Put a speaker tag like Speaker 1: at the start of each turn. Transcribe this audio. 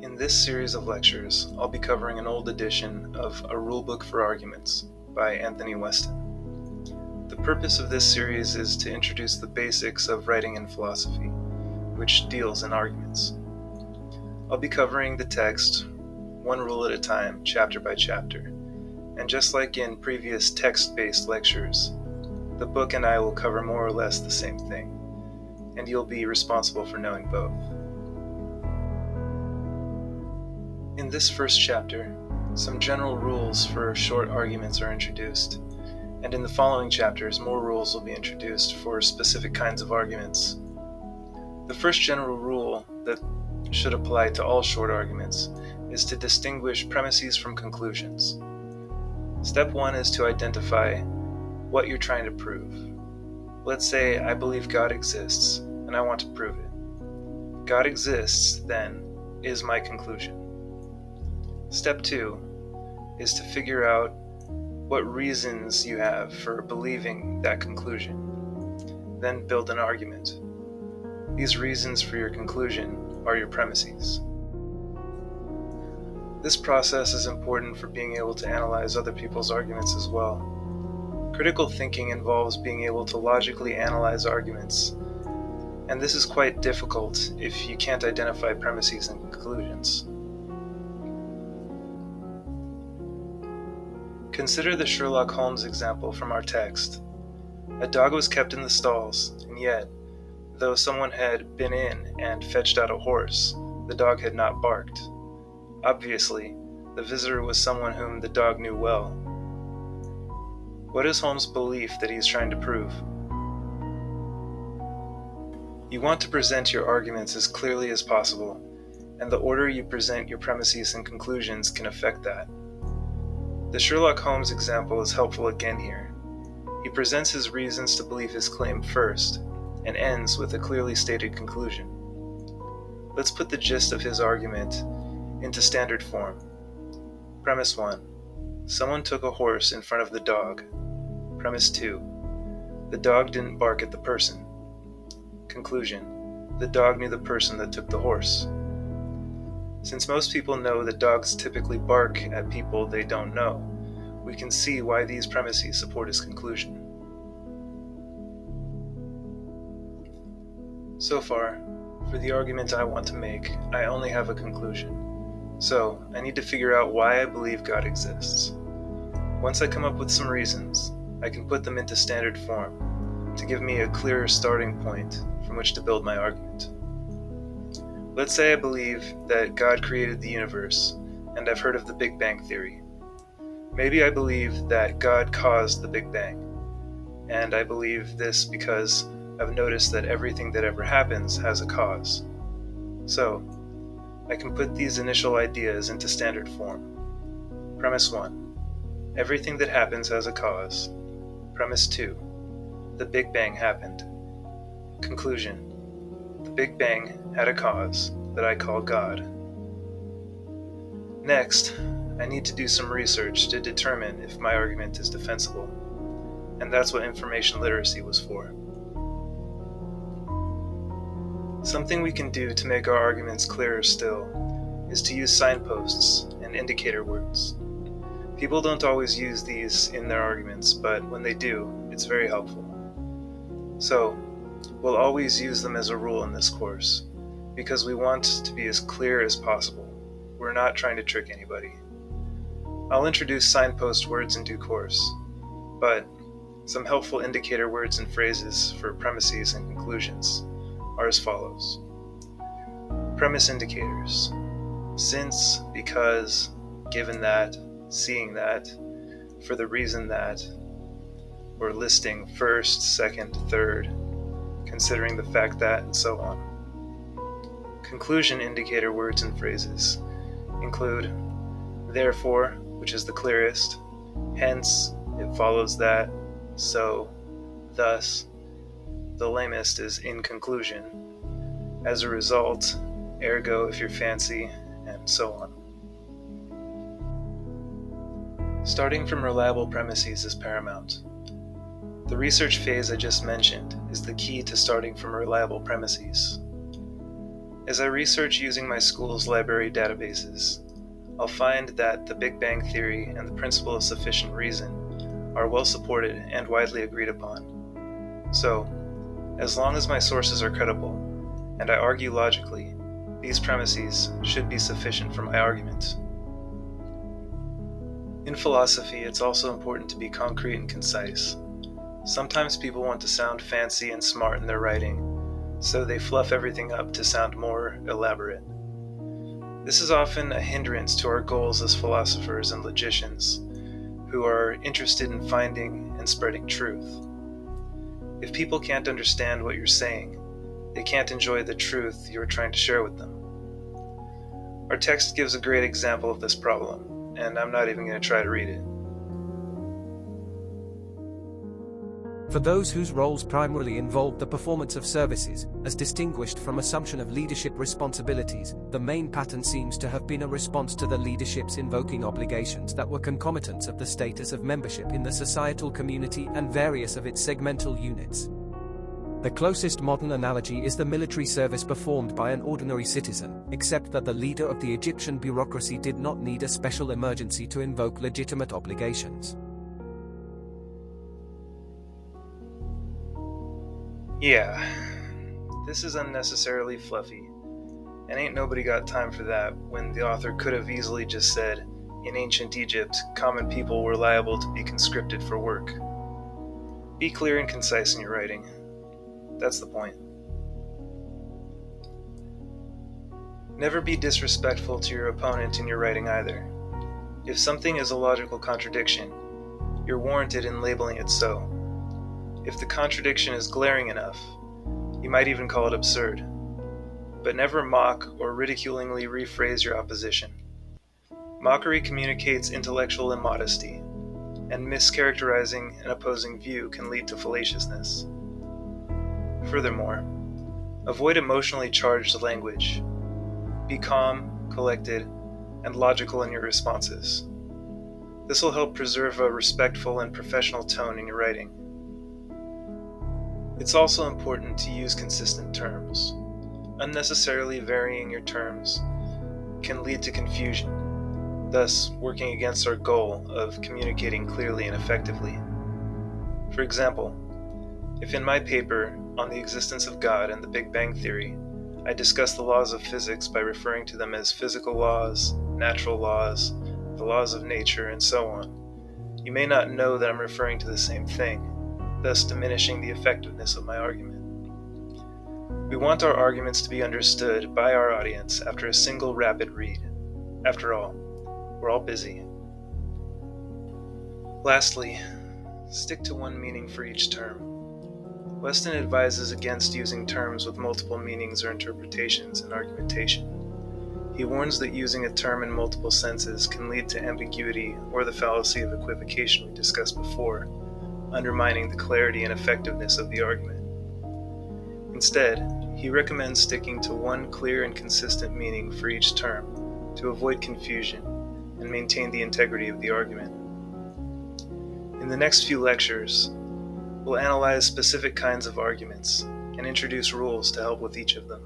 Speaker 1: In this series of lectures, I'll be covering an old edition of A Rulebook for Arguments by Anthony Weston. The purpose of this series is to introduce the basics of writing in philosophy, which deals in arguments. I'll be covering the text one rule at a time, chapter by chapter, and just like in previous text-based lectures, the book and I will cover more or less the same thing, and you'll be responsible for knowing both. In this first chapter, some general rules for short arguments are introduced, and in the following chapters, more rules will be introduced for specific kinds of arguments. The first general rule that should apply to all short arguments is to distinguish premises from conclusions. Step one is to identify what you're trying to prove. Let's say I believe God exists, and I want to prove it. God exists, then, is my conclusion. Step two is to figure out what reasons you have for believing that conclusion. Then build an argument. These reasons for your conclusion are your premises. This process is important for being able to analyze other people's arguments as well. Critical thinking involves being able to logically analyze arguments, and this is quite difficult if you can't identify premises and conclusions. Consider the Sherlock Holmes example from our text. A dog was kept in the stalls, and yet, though someone had been in and fetched out a horse, the dog had not barked. Obviously, the visitor was someone whom the dog knew well. What is Holmes' belief that he is trying to prove? You want to present your arguments as clearly as possible, and the order you present your premises and conclusions can affect that. The Sherlock Holmes example is helpful again here. He presents his reasons to believe his claim first, and ends with a clearly stated conclusion. Let's put the gist of his argument into standard form. Premise 1. Someone took a horse in front of the dog. Premise 2. The dog didn't bark at the person. Conclusion. The dog knew the person that took the horse. Since most people know that dogs typically bark at people they don't know, we can see why these premises support his conclusion. So far, for the argument I want to make, I only have a conclusion. So, I need to figure out why I believe God exists. Once I come up with some reasons, I can put them into standard form to give me a clearer starting point from which to build my argument. Let's say I believe that God created the universe, and I've heard of the Big Bang theory. Maybe I believe that God caused the Big Bang, and I believe this because I've noticed that everything that ever happens has a cause. So, I can put these initial ideas into standard form. Premise 1. Everything that happens has a cause. Premise 2. The Big Bang happened. Conclusion. The Big Bang had a cause that I call God. Next, I need to do some research to determine if my argument is defensible, and that's what information literacy was for. Something we can do to make our arguments clearer still is to use signposts and indicator words. People don't always use these in their arguments, but when they do, it's very helpful. So, we'll always use them as a rule in this course, because we want to be as clear as possible. We're not trying to trick anybody. I'll introduce signpost words in due course, but some helpful indicator words and phrases for premises and conclusions are as follows. Premise indicators. Since, because, given that, seeing that, for the reason that, or listing first, second, third, considering the fact that, and so on. Conclusion indicator words and phrases include therefore, which is the clearest, hence, it follows that, so, thus, the lamest is in conclusion, as a result, ergo if you're fancy, and so on. Starting from reliable premises is paramount. The research phase I just mentioned is the key to starting from reliable premises. As I research using my school's library databases, I'll find that the Big Bang Theory and the principle of sufficient reason are well supported and widely agreed upon. So, as long as my sources are credible, and I argue logically, these premises should be sufficient for my argument. In philosophy, it's also important to be concrete and concise. Sometimes people want to sound fancy and smart in their writing, so they fluff everything up to sound more elaborate. This is often a hindrance to our goals as philosophers and logicians who are interested in finding and spreading truth. If people can't understand what you're saying, they can't enjoy the truth you're trying to share with them. Our text gives a great example of this problem, and I'm not even going to try to read it.
Speaker 2: For those whose roles primarily involved the performance of services, as distinguished from assumption of leadership responsibilities, the main pattern seems to have been a response to the leadership's invoking obligations that were concomitants of the status of membership in the societal community and various of its segmental units. The closest modern analogy is the military service performed by an ordinary citizen, except that the leader of the Egyptian bureaucracy did not need a special emergency to invoke legitimate obligations.
Speaker 1: Yeah, this is unnecessarily fluffy, and ain't nobody got time for that when the author could have easily just said, in ancient Egypt, common people were liable to be conscripted for work. Be clear and concise in your writing. That's the point. Never be disrespectful to your opponent in your writing either. If something is a logical contradiction, you're warranted in labeling it so. If the contradiction is glaring enough, you might even call it absurd. But never mock or ridiculingly rephrase your opposition. Mockery communicates intellectual immodesty, and mischaracterizing an opposing view can lead to fallaciousness. Furthermore, avoid emotionally charged language. Be calm, collected, and logical in your responses. This will help preserve a respectful and professional tone in your writing. It's also important to use consistent terms. Unnecessarily varying your terms can lead to confusion, thus working against our goal of communicating clearly and effectively. For example, if in my paper on the existence of God and the Big Bang Theory, I discuss the laws of physics by referring to them as physical laws, natural laws, the laws of nature, and so on, you may not know that I'm referring to the same thing, thus diminishing the effectiveness of my argument. We want our arguments to be understood by our audience after a single rapid read. After all, we're all busy. Lastly, stick to one meaning for each term. Weston advises against using terms with multiple meanings or interpretations in argumentation. He warns that using a term in multiple senses can lead to ambiguity or the fallacy of equivocation we discussed before, undermining the clarity and effectiveness of the argument. Instead, he recommends sticking to one clear and consistent meaning for each term to avoid confusion and maintain the integrity of the argument. In the next few lectures, we'll analyze specific kinds of arguments and introduce rules to help with each of them.